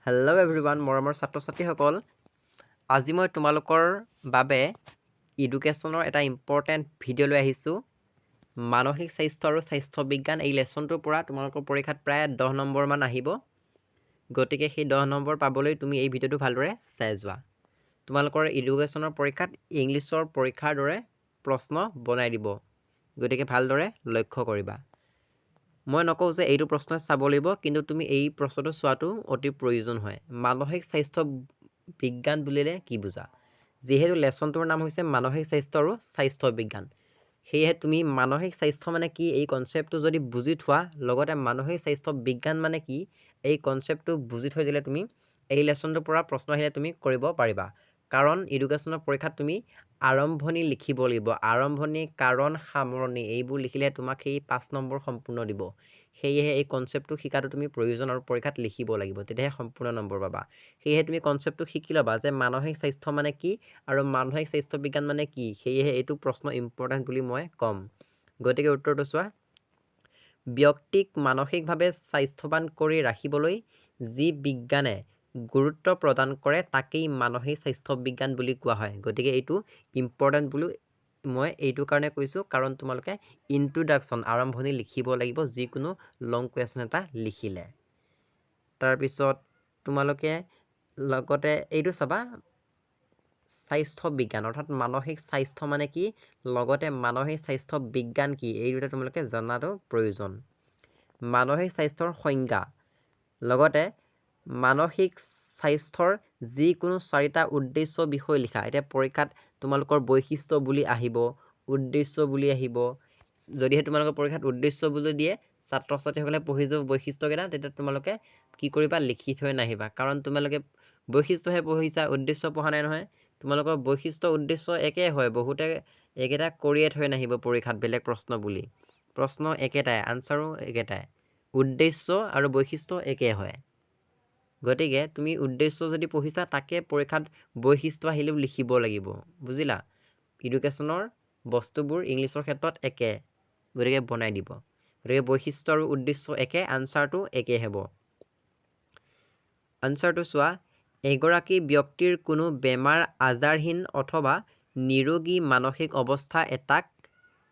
hello' everyone মৰমৰ ছাত্ৰ ছাত্ৰীসকল আজি মই তোমালোকৰ বাবে এডুকেশ্যনৰ এটা ইম্পৰ্টেণ্ট ভিডিঅ' লৈ আহিছোঁ মানসিক স্বাস্থ্য আৰু স্বাস্থ্য বিজ্ঞান এই লেচনটোৰ পৰা তোমালোকৰ পৰীক্ষাত প্ৰায় 10 নম্বৰমান আহিব গতিকে সেই 10 নম্বৰ পাবলৈ তুমি এই ভিডিঅ'টো ভালদৰে চাই যোৱা তোমালোকৰ এডুকেশ্যনৰ পৰীক্ষাত ইংলিছৰ পৰীক্ষাৰ দৰে প্ৰশ্ন বনাই দিব গতিকে ভালদৰে লক্ষ্য কৰিবা মই নকওঁ যে এইটো প্ৰশ্ন চাব লাগিব কিন্তু তুমি এই প্ৰশ্নটো চোৱাটো অতি প্ৰয়োজন হয় মানসিক স্বাস্থ্য বিজ্ঞান বুলিলে কি বুজা যেহেতু লেচনটোৰ নাম হৈছে মানসিক স্বাস্থ্য আৰু স্বাস্থ্য বিজ্ঞান সেয়েহে তুমি মানসিক স্বাস্থ্য মানে কি এই কনচেপ্টটো যদি বুজি থোৱা লগতে মানসিক স্বাস্থ্য বিজ্ঞান মানে কি এই কনচেপ্টটো বুজি থৈ দিলে তুমি এই লেচনটোৰ পৰা প্ৰশ্ন আহিলে তুমি কৰিব পাৰিবা কাৰণ এডুকেশ্যনৰ পৰীক্ষাত তুমি আৰম্ভণি লিখিব লাগিব আৰম্ভণি কাৰণ সামৰণি এইবোৰ লিখিলে তোমাক সেই 5 নম্বৰ সম্পূৰ্ণ দিব সেয়েহে এই কনচেপ্টটো শিকাটো তুমি প্ৰয়োজন আৰু পৰীক্ষাত লিখিব লাগিব তেতিয়াহে সম্পূৰ্ণ নম্বৰ পাবা সেয়েহে তুমি কনচেপ্টটো শিকি ল'বা যে মানসিক স্বাস্থ্য মানে কি আৰু মানসিক স্বাস্থ্য বিজ্ঞান মানে কি সেয়েহে এইটো প্ৰশ্ন ইম্পৰ্টেণ্ট বুলি মই ক'ম গতিকে উত্তৰটো চোৱা ব্যক্তিক মানসিকভাৱে স্বাস্থ্যৱান কৰি ৰাখিবলৈ যি বিজ্ঞানে গুৰুত্ব প্ৰদান কৰে তাকেই মানসিক স্বাস্থ্য বিজ্ঞান বুলি কোৱা হয় গতিকে এইটো ইম্পৰ্টেণ্ট বুলি মই এইটো কাৰণে কৈছোঁ কাৰণ তোমালোকে ইন্ট্ৰোডাকশ্যন আৰম্ভণি লিখিব লাগিব যিকোনো লং কুৱেশ্যন এটা লিখিলে তাৰপিছত তোমালোকে লগতে এইটো চাবা স্বাস্থ্য বিজ্ঞান অৰ্থাৎ মানসিক স্বাস্থ্য মানে কি লগতে মানসিক স্বাস্থ্য বিজ্ঞান কি এই দুটা তোমালোকে জনাটো প্ৰয়োজন মানসিক স্বাস্থ্যৰ সংজ্ঞা লগতে মানসিক স্বাস্থ্যৰ যিকোনো 4টা উদ্দেশ্য বিষয় লিখা এতিয়া পৰীক্ষাত তোমালোকৰ বৈশিষ্ট্য বুলি আহিব উদ্দেশ্য বুলি আহিব যদিহে তোমালোকৰ পৰীক্ষাত উদ্দেশ্য বুলি দিয়ে ছাত্ৰ ছাত্ৰীসকলে পঢ়ি যাব বৈশিষ্ট্যকেইটা তেতিয়া তোমালোকে কি কৰিবা লিখি থৈ নাহিবা কাৰণ তোমালোকে বৈশিষ্ট্যহে পঢ়িছা উদ্দেশ্য পঢ়া নাই নহয় তোমালোকৰ বৈশিষ্ট্য উদ্দেশ্য একে হয় বহুতে একেটা কৰিয়ে থৈ নাহিব পৰীক্ষাত বেলেগ প্ৰশ্ন বুলি প্ৰশ্ন একেটাই আনসাৰো একেটাই উদ্দেশ্য আৰু বৈশিষ্ট্য একে হয় গতিকে তুমি উদ্দেশ্য যদি পঢ়িছা তাকে পৰীক্ষাত বৈশিষ্ট্য আহিলেও লিখিব লাগিব বুজিলা এডুকেশ্যনৰ বস্তুবোৰ ইংলিছৰ ক্ষেত্ৰত একে গতিকে বনাই দিব গতিকে বৈশিষ্ট্য আৰু উদ্দেশ্য একে আনসাৰটো একে হ'ব আনসাৰটো চোৱা এগৰাকী ব্যক্তিৰ কোনো বেমাৰ আজাৰহীন অথবা নিৰোগী মানসিক অৱস্থা এটাক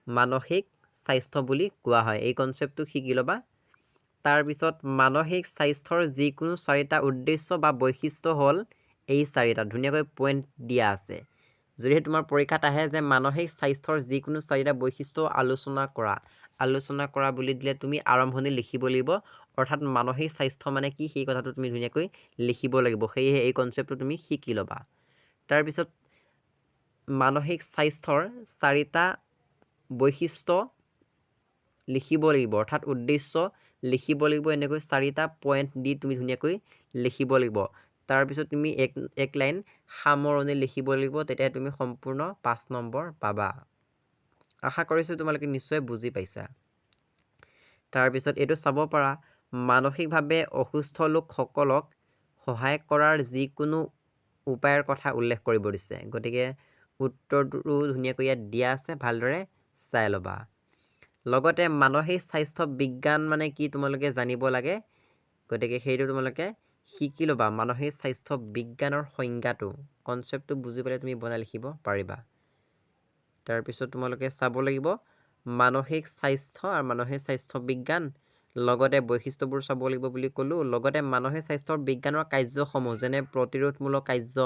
মানসিক স্বাস্থ্য বুলি কোৱা হয় এই কনচেপ্টটো শিকি ল'বা তাৰপিছত মানসিক স্বাস্থ্যৰ যিকোনো 4টা উদ্দেশ্য বা বৈশিষ্ট্য হ'ল এই 4টা ধুনীয়াকৈ পইণ্ট দিয়া আছে যদিহে তোমাৰ পৰীক্ষাত আহে যে মানসিক স্বাস্থ্যৰ যিকোনো 4টা বৈশিষ্ট্য আলোচনা কৰা বুলি দিলে তুমি আৰম্ভণি লিখিব লাগিব অৰ্থাৎ মানসিক স্বাস্থ্য মানে কি সেই কথাটো তুমি ধুনীয়াকৈ লিখিব লাগিব সেয়েহে এই কনচেপ্টটো তুমি শিকি ল'বা তাৰপিছত মানসিক স্বাস্থ্যৰ 4টা বৈশিষ্ট্য লিখিব লাগিব অৰ্থাৎ উদ্দেশ্য লিখিব লাগিব এনেকৈ 4টা পইণ্ট দি তুমি ধুনীয়াকৈ লিখিব লাগিব তাৰপিছত তুমি এক লাইন সামৰণি লিখিব লাগিব তেতিয়া তুমি সম্পূৰ্ণ 5 নম্বৰ পাবা আশা কৰিছোঁ তোমালোকে নিশ্চয় বুজি পাইছা তাৰপিছত এইটো চাব পাৰা মানসিকভাৱে অসুস্থ লোকসকলক সহায় কৰাৰ যিকোনো উপায়ৰ কথা উল্লেখ কৰিব দিছে গতিকে উত্তৰটো ধুনীয়াকৈ ইয়াত দিয়া আছে ভালদৰে চাই ল'বা লগতে মানসিক স্বাস্থ্য বিজ্ঞান মানে কি তোমালোকে জানিব লাগে গতিকে সেইটো তোমালোকে শিকি ল'বা মানসিক স্বাস্থ্য বিজ্ঞানৰ সংজ্ঞাটো কনচেপ্টটো বুজি পালে তুমি বনাই লিখিব পাৰিবা তাৰপিছত তোমালোকে চাব লাগিব মানসিক স্বাস্থ্য আৰু মানসিক স্বাস্থ্য বিজ্ঞান লগতে বৈশিষ্ট্যবোৰ চাব লাগিব বুলি ক'লোঁ লগতে মানসিক স্বাস্থ্যৰ বিজ্ঞানৰ কাৰ্যসমূহ যেনে প্ৰতিৰোধমূলক কাৰ্য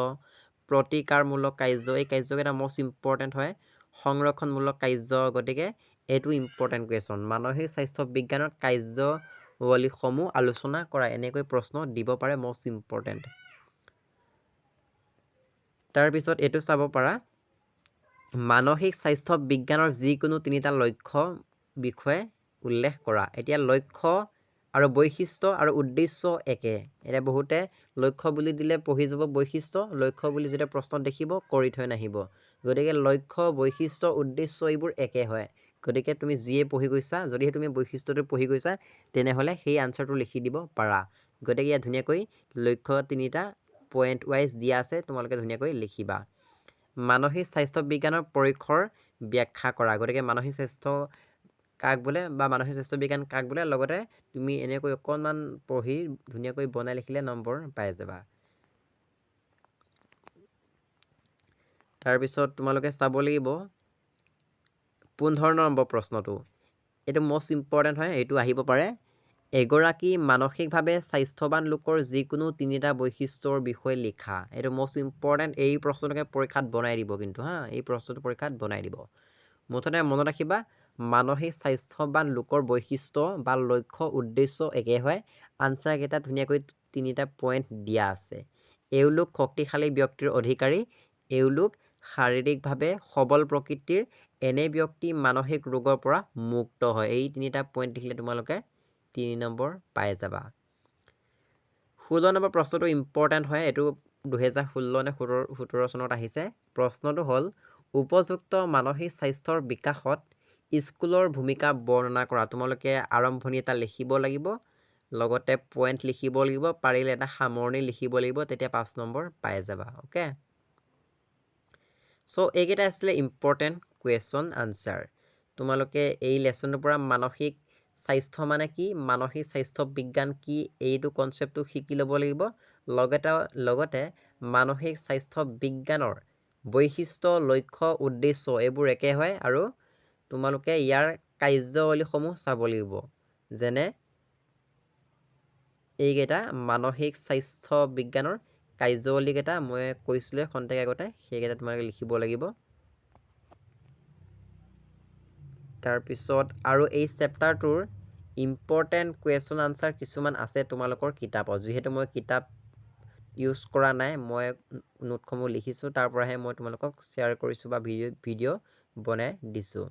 প্ৰতিকাৰমূলক কাৰ্য এই কাৰ্যকেইটা মষ্ট ইম্পৰ্টেণ্ট হয় সংৰক্ষণমূলক কাৰ্য গতিকে এইটো ইম্পৰ্টেণ্ট কুৱেশ্যন মানসিক স্বাস্থ্য বিজ্ঞানৰ কাৰ্যৱলীসমূহ আলোচনা কৰা এনেকৈ প্ৰশ্ন দিব পাৰে মষ্ট ইম্পৰ্টেণ্ট তাৰপিছত এইটো চাব পাৰা মানসিক স্বাস্থ্য বিজ্ঞানৰ যিকোনো 3টা লক্ষ্য বিষয়ে উল্লেখ কৰা এতিয়া লক্ষ্য আৰু বৈশিষ্ট্য আৰু উদ্দেশ্য একে এতিয়া বহুতে লক্ষ্য বুলি দিলে পঢ়ি যাব বৈশিষ্ট্য লক্ষ্য বুলি যেতিয়া প্ৰশ্নত দেখিব কৰি থৈ নাহিব গতিকে লক্ষ্য বৈশিষ্ট্য উদ্দেশ্য এইবোৰ একে হয় গতিকে তুমি যিয়ে পঢ়ি গৈছা যদিহে তুমি বৈশিষ্ট্যটো পঢ়ি গৈছা তেনেহ'লে সেই আনসাৰটো লিখি দিব পাৰা গতিকে ইয়াত ধুনীয়াকৈ লক্ষ্য 3টা পইণ্ট ৱাইজ দিয়া আছে তোমালোকে ধুনীয়াকৈ লিখিবা মানসিক স্বাস্থ্য বিজ্ঞানৰ পৰিসৰ ব্যাখ্যা কৰা গতিকে মানসিক স্বাস্থ্য কাক বোলে বা মানসিক স্বাস্থ্য বিজ্ঞান কাক বোলে লগতে তুমি এনেকৈ অকণমান পঢ়ি ধুনীয়াকৈ বনাই লিখিলে নম্বৰ পাই যাবা তাৰপিছত তোমালোকে চাব লাগিব 15 নম্বৰ প্ৰশ্নটো এইটো মোষ্ট ইম্পৰ্টেণ্ট হয় এইটো আহিব পাৰে এগৰাকী মানসিকভাৱে স্বাস্থ্যৱান লোকৰ যিকোনো তিনিটা বৈশিষ্ট্যৰ বিষয়ে লিখা এইটো মোষ্ট ইম্পৰ্টেণ্ট এই প্ৰশ্নটোকে পৰীক্ষাত বনাই দিব কিন্তু এই প্ৰশ্নটো পৰীক্ষাত বনাই দিব মুঠতে মনত ৰাখিবা মানসিক স্বাস্থ্যৱান লোকৰ বৈশিষ্ট্য বা লক্ষ্য উদ্দেশ্য একে হয় আনচাৰ কেইটা ধুনীয়াকৈ তিনিটা পইণ্ট দিয়া আছে এওঁলোক শক্তিশালী ব্যক্তিৰ অধিকাৰী এওঁলোক শাৰীৰিকভাৱে সবল প্ৰকৃতিৰ এনে ব্যক্তি মানসিক ৰোগৰ পৰা মুক্ত হয় এই তিনিটা পইণ্ট দেখিলে তোমালোকে 3 নম্বৰ পাই যাবা 16 নম্বৰ প্ৰশ্নটো ইম্পৰ্টেণ্ট হয় এইটো 2016 নে 17 চনত আহিছে প্ৰশ্নটো হ'ল উপযুক্ত মানসিক স্বাস্থ্যৰ বিকাশত স্কুলৰ ভূমিকা বৰ্ণনা কৰা তোমালোকে আৰম্ভণি এটা লিখিব লাগিব লগতে পইণ্ট লিখিব লাগিব পাৰিলে এটা সামৰণি লিখিব লাগিব তেতিয়া 5 নম্বৰ পাই যাবা ওকে সো এইকেইটা আছিলে ইম্পৰ্টেণ্ট কুৱেশ্যন আনচাৰ তোমালোকে এই লেসনটোৰ পৰা মানসিক স্বাস্থ্য মানে কি মানসিক স্বাস্থ্য বিজ্ঞান কি এইটো কনসেপ্টটো শিকি ল'ব লাগিব লগতে মানসিক স্বাস্থ্য বিজ্ঞানৰ বৈশিষ্ট্য লক্ষ্য উদ্দেশ্য এইবোৰ একে হয় আৰু তোমালোকে ইয়াৰ কাৰ্যাৱলীসমূহ চাব লাগিব যেনে এইকেইটা মানসিক স্বাস্থ্য বিজ্ঞানৰ কাৰ্যাৱলীকেইটা মই কৈছিলোঁ খন্তেক আগতে সেইকেইটা তোমালোকে লিখিব লাগিব তাৰপিছত আৰু এই চেপ্টাৰটোৰ ইম্পৰ্টেণ্ট কুৱেশ্যন আনচাৰ কিছুমান আছে তোমালোকৰ কিতাপত যিহেতু মই কিতাপ ইউজ কৰা নাই মই নোটসমূহ লিখিছোঁ তাৰ পৰাহে মই তোমালোকক শ্বেয়াৰ কৰিছোঁ বা ভিডিঅ' বনাই দিছোঁ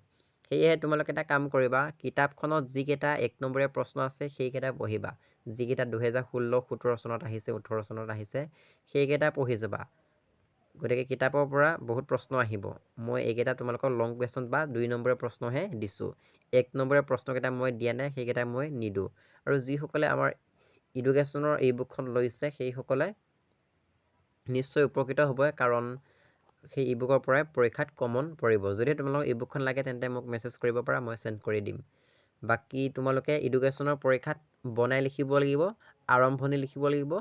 সেয়েহে তোমালোকে এটা কাম কৰিবা কিতাপখনত যিকেইটা 1 নম্বৰীয়া প্ৰশ্ন আছে সেইকেইটা পঢ়িবা যিকেইটা 2016 17 চনত আহিছে 18 চনত আহিছে সেইকেইটা পঢ়ি যাবা গতিকে কিতাপৰ পৰা বহুত প্ৰশ্ন আহিব মই এইকেইটা তোমালোকৰ লং কুৱেশ্যন বা 2 নম্বৰীয়া প্ৰশ্নহে দিছোঁ 1 নম্বৰীয়া প্ৰশ্নকেইটা মই দিয়া নাই সেইকেইটা মই নিদোঁ আৰু যিসকলে আমাৰ এডুকেশ্যনৰ এই বুকখন লৈছে সেইসকলে নিশ্চয় উপকৃত হ'ব কাৰণ সেই ইবুকৰ পৰাই পৰীক্ষাত কমন পৰিব যদি তোমালোকক ইবুকখন লাগে তেন্তে মোক মেছেজ কৰিব পাৰা মই সেন্ড কৰি দিম বাকি তোমালোকে এডুকেশ্যনৰ পৰীক্ষাত বনাই লিখিব লাগিব আৰম্ভণি লিখিব লাগিব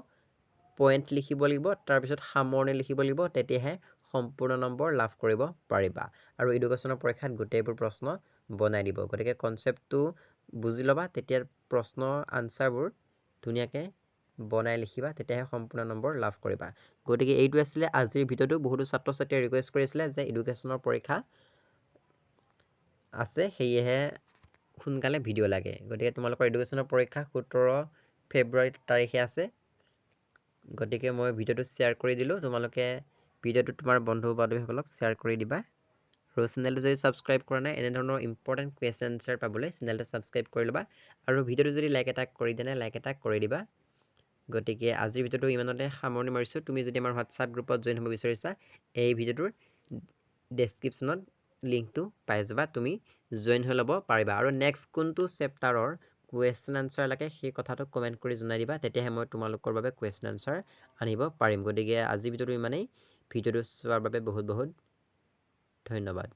পইণ্ট লিখিব লাগিব তাৰপিছত সামৰণি লিখিব লাগিব তেতিয়াহে সম্পূৰ্ণ নম্বৰ লাভ কৰিব পাৰিবা আৰু এডুকেশ্যনৰ পৰীক্ষাত গোটেইবোৰ প্ৰশ্ন বনাই দিব গতিকে কনসেপ্টটো বুজি ল'বা তেতিয়া প্ৰশ্ন আনসাৰবোৰ ধুনীয়াকৈ বনাই লিখিবা তেতিয়াহে সম্পূৰ্ণ নম্বৰ লাভ কৰিবা গতিকে এইটো আছিলে আজিৰ ভিডিঅ'টো বহুতো ছাত্ৰ ছাত্ৰীয়ে ৰিকুৱেষ্ট কৰিছিলে যে এডুকেশ্যনৰ পৰীক্ষা আছে সেয়েহে সোনকালে ভিডিঅ' লাগে গতিকে তোমালোকৰ এডুকেশ্যনৰ পৰীক্ষা 17 ফেব্ৰুৱাৰী তাৰিখে আছে গতিকে মই ভিডিঅ'টো শ্বেয়াৰ কৰি দিলোঁ তোমালোকে ভিডিঅ'টো তোমাৰ বন্ধু বান্ধৱীসকলক শ্বেয়াৰ কৰি দিবা আৰু চেনেলটো যদি ছাবস্ক্ৰাইব কৰা নাই এনে ধৰণৰ ইম্পৰ্টেণ্ট কুৱেশ্যন আনচাৰ পাবলৈ চেনেলটো ছাবস্ক্ৰাইব কৰি ল'বা আৰু ভিডিঅ'টো যদি লাইক এটা কৰি দিয়া নাই লাইক এটা কৰি দিবা গতিকে আজিৰ ভিডিঅ'টো ইমানতে সামৰণি মাৰিছোঁ তুমি যদি আমাৰ হোৱাটছআপ গ্ৰুপত জইন হ'ব বিচাৰিছা এই ভিডিঅ'টোৰ ডেছক্ৰিপশ্যনত লিংকটো পাই যাবা তুমি জইন হৈ ল'ব পাৰিবা আৰু নেক্সট কোনটো চেপ্টাৰৰ কুৱেশ্যন আনচাৰ লাগে সেই কথাটো কমেণ্ট কৰি জনাই দিবা তেতিয়াহে মই তোমালোকৰ বাবে কুৱেশ্যন আনচাৰ আনিব পাৰিম গতিকে আজিৰ ভিডিঅ'টো ইমানেই ভিডিঅ'টো চোৱাৰ বাবে বহুত বহুত ধন্যবাদ